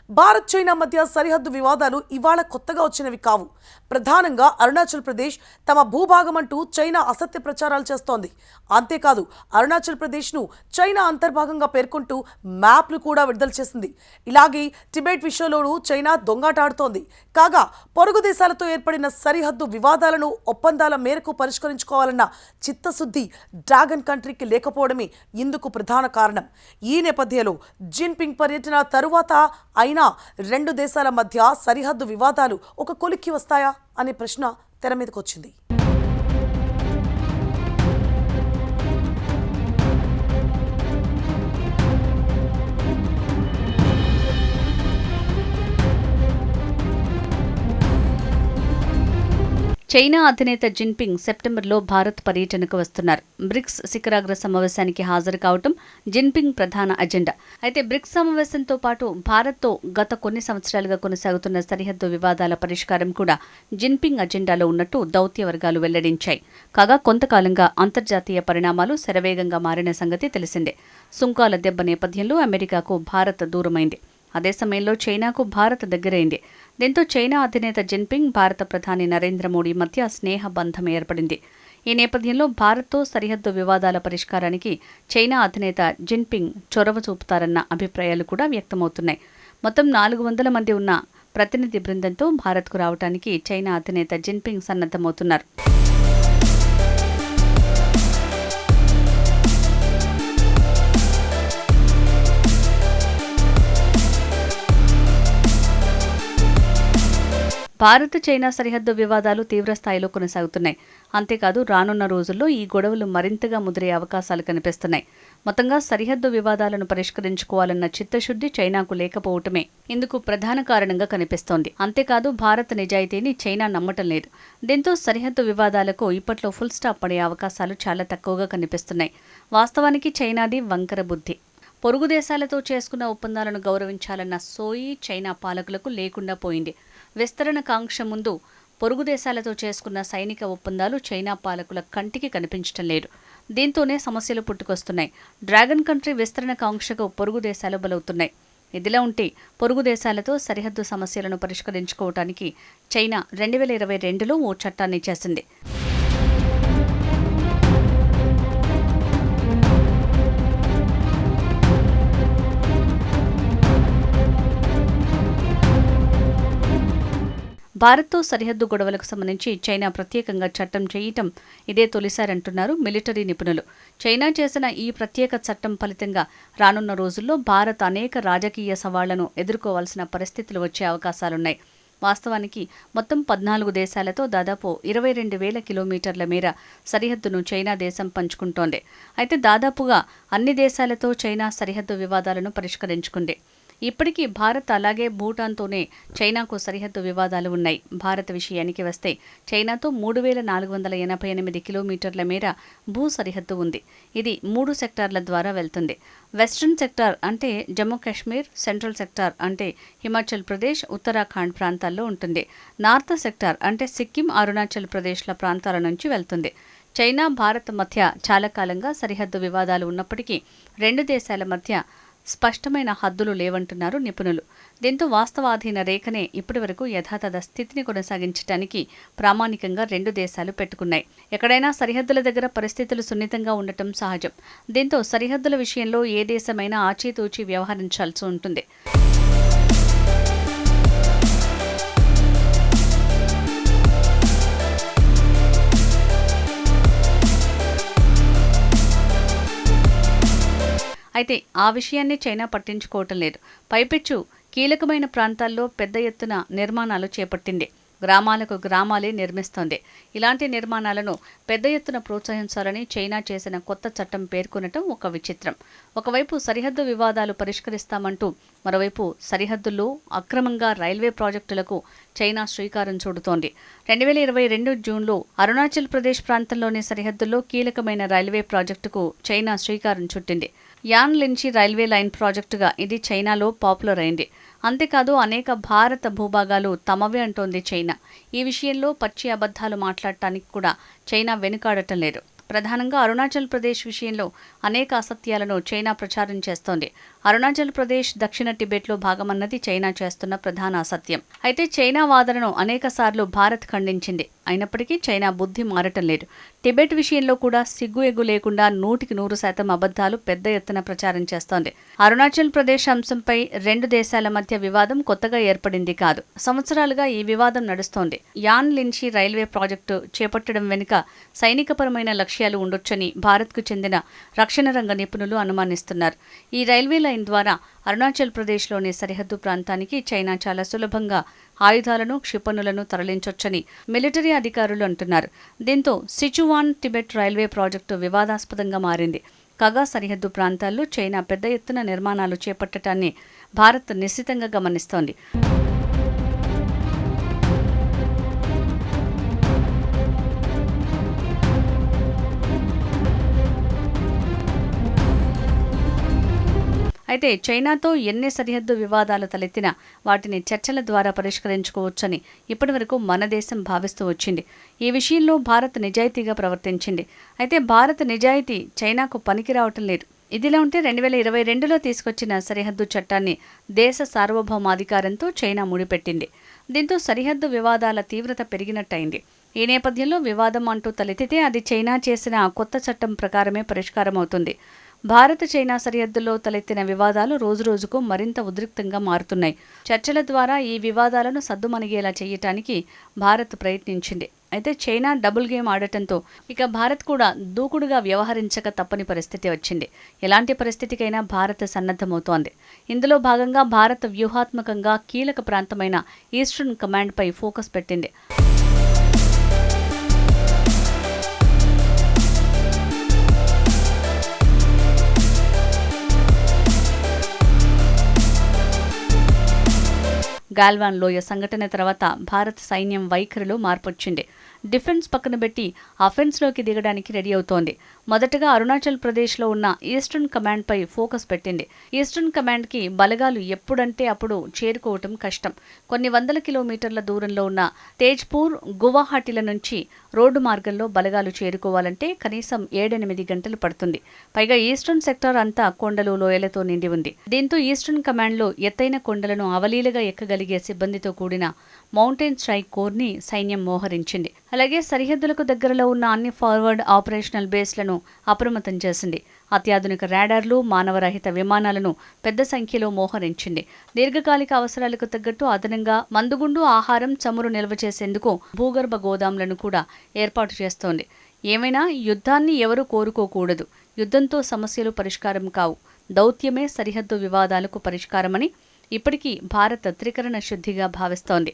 Bharat China మధ్య సరిహద్దు వివాదాలు ఇవాళ కొత్తగా వచ్చినవి కావు. ప్రధానంగా అరుణాచల్ ప్రదేశ్ తమ భూభాగం అంటూ చైనా అసత్య ప్రచారాలు చేస్తోంది. అంతేకాదు అరుణాచల్ ప్రదేశ్ను చైనా అంతర్భాగంగా పేర్కొంటూ మ్యాప్లు కూడా విడుదల చేసింది. ఇలాగే టిబెట్ విషయంలోనూ చైనా దొంగాట ఆడుతోంది. కాగా పొరుగు దేశాలతో ఏర్పడిన సరిహద్దు వివాదాలను ఒప్పందాల మేరకు పరిష్కరించుకోవాలన్న చిత్తశుద్ధి డ్రాగన్ కంట్రీకి లేకపోవడమే ఇందుకు ప్రధాన కారణం. ఈ నేపథ్యంలో జిన్పింగ్ పర్యటన తరువాత అయినా రెండు దేశాల మధ్య సరిహద్దు వివాదాలు ఒక కొలిక్కి వస్తాయా అనే ప్రశ్న తెర మీదకొచ్చింది. చైనా అధినేత జిన్పింగ్ సెప్టెంబర్లో భారత్ పర్యటనకు వస్తున్నారు. బ్రిక్స్ శిఖరాగ్ర సమావేశానికి హాజరు కావటం జిన్పింగ్ ప్రధాన అజెండా. అయితే బ్రిక్స్ సమావేశంతో పాటు భారత్తో గత కొన్ని సంవత్సరాలుగా కొనసాగుతున్న సరిహద్దు వివాదాల పరిష్కారం కూడా జిన్పింగ్ అజెండాలో ఉన్నట్టు దౌత్య వర్గాలు వెల్లడించాయి. కాగా కొంతకాలంగా అంతర్జాతీయ పరిణామాలు శరవేగంగా మారిన సంగతి తెలిసిందే. సుంకాల దెబ్బ నేపథ్యంలో అమెరికాకు భారత్ దూరమైంది. అదే సమయంలో చైనాకు భారత్ దగ్గరైంది. దీంతో చైనా అధినేత జిన్పింగ్ భారత ప్రధాని నరేంద్ర మోడీ మధ్య స్నేహ బంధం ఏర్పడింది. ఈ నేపథ్యంలో భారత్తో సరిహద్దు వివాదాల పరిష్కారానికి చైనా అధినేత జిన్పింగ్ చొరవ చూపుతారన్న అభిప్రాయాలు కూడా వ్యక్తమవుతున్నాయి. మొత్తం 400 మంది ఉన్న ప్రతినిధి బృందంతో భారత్కు రావడానికి చైనా అధినేత జిన్పింగ్ సన్నద్ధమవుతున్నారు. భారత్ చైనా సరిహద్దు వివాదాలు తీవ్రస్థాయిలో కొనసాగుతున్నాయి. అంతేకాదు రానున్న రోజుల్లో ఈ గొడవలు మరింతగా ముదిరే అవకాశాలు కనిపిస్తున్నాయి. మొత్తంగా సరిహద్దు వివాదాలను పరిష్కరించుకోవాలన్న చిత్తశుద్ధి చైనాకు లేకపోవటమే ఇందుకు ప్రధాన కారణంగా కనిపిస్తోంది. అంతేకాదు భారత్ నిజాయితీని చైనా నమ్మటం లేదు. దీంతో సరిహద్దు వివాదాలకు ఇప్పట్లో ఫుల్ స్టాప్ పడే అవకాశాలు చాలా తక్కువగా కనిపిస్తున్నాయి. వాస్తవానికి చైనాది వంకర బుద్ధి. పొరుగు దేశాలతో చేసుకున్న ఒప్పందాలను గౌరవించాలన్న సోయి చైనా పాలకులకు లేకుండా పోయింది. విస్తరణ కాంక్ష ముందు పొరుగు దేశాలతో చేసుకున్న సైనిక ఒప్పందాలు చైనా పాలకుల కంటికి కనిపించటం లేదు. దీంతోనే సమస్యలు పుట్టుకొస్తున్నాయి. డ్రాగన్ కంట్రీ విస్తరణ కాంక్షకు పొరుగు దేశాలు బలవుతున్నాయి. ఇదిలా ఉంటే పొరుగు దేశాలతో సరిహద్దు సమస్యలను పరిష్కరించుకోవటానికి చైనా 2022లో ఓ చట్టాన్ని చేసింది. భారత్తో సరిహద్దు గొడవలకు సంబంధించి చైనా ప్రత్యేకంగా చట్టం చేయటం ఇదే తొలిసారంటున్నారు మిలిటరీ నిపుణులు. చైనా చేసిన ఈ ప్రత్యేక చట్టం ఫలితంగా రానున్న రోజుల్లో భారత్ అనేక రాజకీయ సవాళ్లను ఎదుర్కోవాల్సిన పరిస్థితులు వచ్చే అవకాశాలున్నాయి. వాస్తవానికి మొత్తం 14 దేశాలతో దాదాపు 22,000 కిలోమీటర్ల మేర సరిహద్దును చైనా దేశం పంచుకుంటోంది. అయితే దాదాపుగా అన్ని దేశాలతో చైనా సరిహద్దు వివాదాలను పరిష్కరించుకుంది. ఇప్పటికీ భారత్ అలాగే భూటాన్తోనే చైనాకు సరిహద్దు వివాదాలు ఉన్నాయి. భారత్ విషయానికి వస్తే చైనాతో 3,488 కిలోమీటర్ల మేర భూ సరిహద్దు ఉంది. ఇది 3 సెక్టార్ల ద్వారా వెళ్తుంది. వెస్ట్రన్ సెక్టార్ అంటే జమ్మూ కాశ్మీర్, సెంట్రల్ సెక్టార్ అంటే హిమాచల్ ప్రదేశ్, ఉత్తరాఖండ్ ప్రాంతాల్లో ఉంటుంది. నార్త్ సెక్టార్ అంటే సిక్కిం, అరుణాచల్ ప్రదేశ్ల ప్రాంతాల నుంచి వెళ్తుంది. చైనా భారత్ మధ్య చాలా కాలంగా సరిహద్దు వివాదాలు ఉన్నప్పటికీ రెండు దేశాల మధ్య స్పష్టమైన హద్దులు లేవంటున్నారు నిపుణులు. దీంతో వాస్తవాధీన రేఖనే ఇప్పటివరకు యథాతథ స్థితిని కొనసాగించడానికి ప్రామాణికంగా రెండు దేశాలు పెట్టుకున్నాయి. ఎక్కడైనా సరిహద్దుల దగ్గర పరిస్థితులు సున్నితంగా ఉండటం సహజం. దీంతో సరిహద్దుల విషయంలో ఏ దేశమైనా ఆచితూచి వ్యవహరించాల్సి ఉంటుంది. అయితే ఆ విషయాన్ని చైనా పట్టించుకోవటం లేదు. పైపెచ్చు కీలకమైన ప్రాంతాల్లో పెద్ద ఎత్తున నిర్మాణాలు చేపట్టింది. గ్రామాలకు గ్రామాలే నిర్మిస్తోంది. ఇలాంటి నిర్మాణాలను పెద్ద ఎత్తున ప్రోత్సహించాలని చైనా చేసిన కొత్త చట్టం పేర్కొనటం ఒక విచిత్రం. ఒకవైపు సరిహద్దు వివాదాలు పరిష్కరిస్తామంటూ మరోవైపు సరిహద్దుల్లో అక్రమంగా రైల్వే ప్రాజెక్టులకు చైనా శ్రీకారం చుడుతోంది. 2022 జూన్లో అరుణాచల్ ప్రదేశ్ ప్రాంతంలోని సరిహద్దుల్లో కీలకమైన రైల్వే ప్రాజెక్టుకు చైనా శ్రీకారం చుట్టింది. యాన్ లించి రైల్వే లైన్ ప్రాజెక్టుగా ఇది చైనాలో పాపులర్ అయింది. అంతేకాదు అనేక భారత భూభాగాలు తమవే అంటోంది చైనా. ఈ విషయంలో పచ్చి అబద్ధాలు మాట్లాడటానికి కూడా చైనా వెనుకాడటం లేదు. ప్రధానంగా అరుణాచల్ ప్రదేశ్ విషయంలో అనేక అసత్యాలను చైనా ప్రచారం చేస్తోంది. అరుణాచల్ ప్రదేశ్ దక్షిణ టిబెట్లో భాగమన్నది చైనా చేస్తున్న ప్రధాన అసత్యం. అయితే చైనా వాదనను అనేకసార్లు భారత్ ఖండించింది. అయినప్పటికీ చైనా బుద్ధి మారటం లేదు. టిబెట్ విషయంలో కూడా సిగ్గు ఎగ్గు లేకుండా 100% అబద్ధాలు పెద్ద ఎత్తున ప్రచారం చేస్తోంది. అరుణాచల్ ప్రదేశ్ అంశంపై రెండు దేశాల మధ్య వివాదం కొత్తగా ఏర్పడింది కాదు. సంవత్సరాలుగా ఈ వివాదం నడుస్తోంది. యాన్ లిన్షి రైల్వే ప్రాజెక్టు చేపట్టడం వెనుక సైనికపరమైన లక్ష్యాలు ఉండొచ్చని భారత్కు చెందిన రక్షణ రంగ నిపుణులు అనుమానిస్తున్నారు. ఈ రైల్వే లైన్ ద్వారా అరుణాచల్ ప్రదేశ్లోని సరిహద్దు ప్రాంతానికి చైనా చాలా సులభంగా ఆయుధాలను, క్షిపణులను తరలించొచ్చని మిలిటరీ అధికారులు అంటున్నారు. దీంతో సిచువాన్ టిబెట్ రైల్వే ప్రాజెక్టు వివాదాస్పదంగా మారింది. కాగా సరిహద్దు ప్రాంతాల్లో చైనా పెద్ద ఎత్తున నిర్మాణాలు చేపట్టడాన్ని భారత్ నిశితంగా గమనిస్తోంది. అయితే చైనాతో ఎన్ని సరిహద్దు వివాదాలు తలెత్తినా వాటిని చర్చల ద్వారా పరిష్కరించుకోవచ్చని ఇప్పటివరకు మన దేశం భావిస్తూ వచ్చింది. ఈ విషయంలో భారత్ నిజాయితీగా ప్రవర్తించింది. అయితే భారత్ నిజాయితీ చైనాకు పనికి రావటం లేదు. ఇదిలా ఉంటే 2022లో తీసుకొచ్చిన సరిహద్దు చట్టాన్ని దేశ సార్వభౌమాధికారంతో చైనా ముడిపెట్టింది. దీంతో సరిహద్దు వివాదాల తీవ్రత పెరిగినట్టయింది. ఈ నేపథ్యంలో వివాదం అంటూ తలెత్తితే అది చైనా చేసిన కొత్త చట్టం ప్రకారమే పరిష్కారమవుతుంది. భారత్ చైనా సరిహద్దుల్లో తలెత్తిన వివాదాలు రోజురోజుకు మరింత ఉద్రిక్తంగా మారుతున్నాయి. చర్చల ద్వారా ఈ వివాదాలను సద్దుమణిగేలా చేయటానికి భారత్ ప్రయత్నించింది. అయితే చైనా డబుల్ గేమ్ ఆడటంతో ఇక భారత్ కూడా దూకుడుగా వ్యవహరించక తప్పని పరిస్థితి వచ్చింది. ఎలాంటి పరిస్థితికైనా భారత్ సన్నద్ధమవుతోంది. ఇందులో భాగంగా భారత్ వ్యూహాత్మకంగా కీలక ప్రాంతమైన ఈస్టర్న్ కమాండ్పై ఫోకస్ పెట్టింది. గాల్వాన్ లోయ సంఘటన తర్వాత భారత సైన్యం వైఖరిలో మార్పొచ్చింది. డిఫెన్స్ పక్కన పెట్టి అఫెన్స్లోకి దిగడానికి రెడీ అవుతోంది. మొదటగా అరుణాచల్ ప్రదేశ్లో ఉన్న ఈస్టర్న్ కమాండ్పై ఫోకస్ పెట్టింది. ఈస్టర్న్ కమాండ్కి బలగాలు ఎప్పుడంటే అప్పుడు చేరుకోవటం కష్టం. కొన్ని వందల కిలోమీటర్ల దూరంలో ఉన్న తేజ్పూర్, గువాహటిల నుంచి రోడ్డు మార్గంలో బలగాలు చేరుకోవాలంటే కనీసం 7-8 గంటలు పడుతుంది. పైగా ఈస్టర్న్ సెక్టార్ అంతా కొండలు, లోయలతో నిండి ఉంది. దీంతో ఈస్టర్న్ కమాండ్లో ఎత్తైన కొండలను అవలీలగా ఎక్కగలిగే సిబ్బందితో కూడిన మౌంటైన్ స్ట్రైక్ కోర్ని సైన్యం మోహరించింది. అలాగే సరిహద్దులకు దగ్గరలో ఉన్న అన్ని ఫార్వర్డ్ ఆపరేషనల్ బేస్లను అప్రమత్తం చేసింది. అత్యాధునిక రాడార్లు, మానవరహిత విమానాలను పెద్ద సంఖ్యలో మోహరించింది. దీర్ఘకాలిక అవసరాలకు తగ్గట్టు అదనంగా మందుగుండు, ఆహారం, చమురు నిల్వ చేసేందుకు భూగర్భ గోదాంలను కూడా ఏర్పాటు చేస్తోంది. ఏమైనా యుద్ధాన్ని ఎవరూ కోరుకోకూడదు. యుద్ధంతో సమస్యలు పరిష్కారం కావు. దౌత్యమే సరిహద్దు వివాదాలకు పరిష్కారమని ఇప్పటికీ భారత్ త్రికరణ శుద్ధిగా భావిస్తోంది.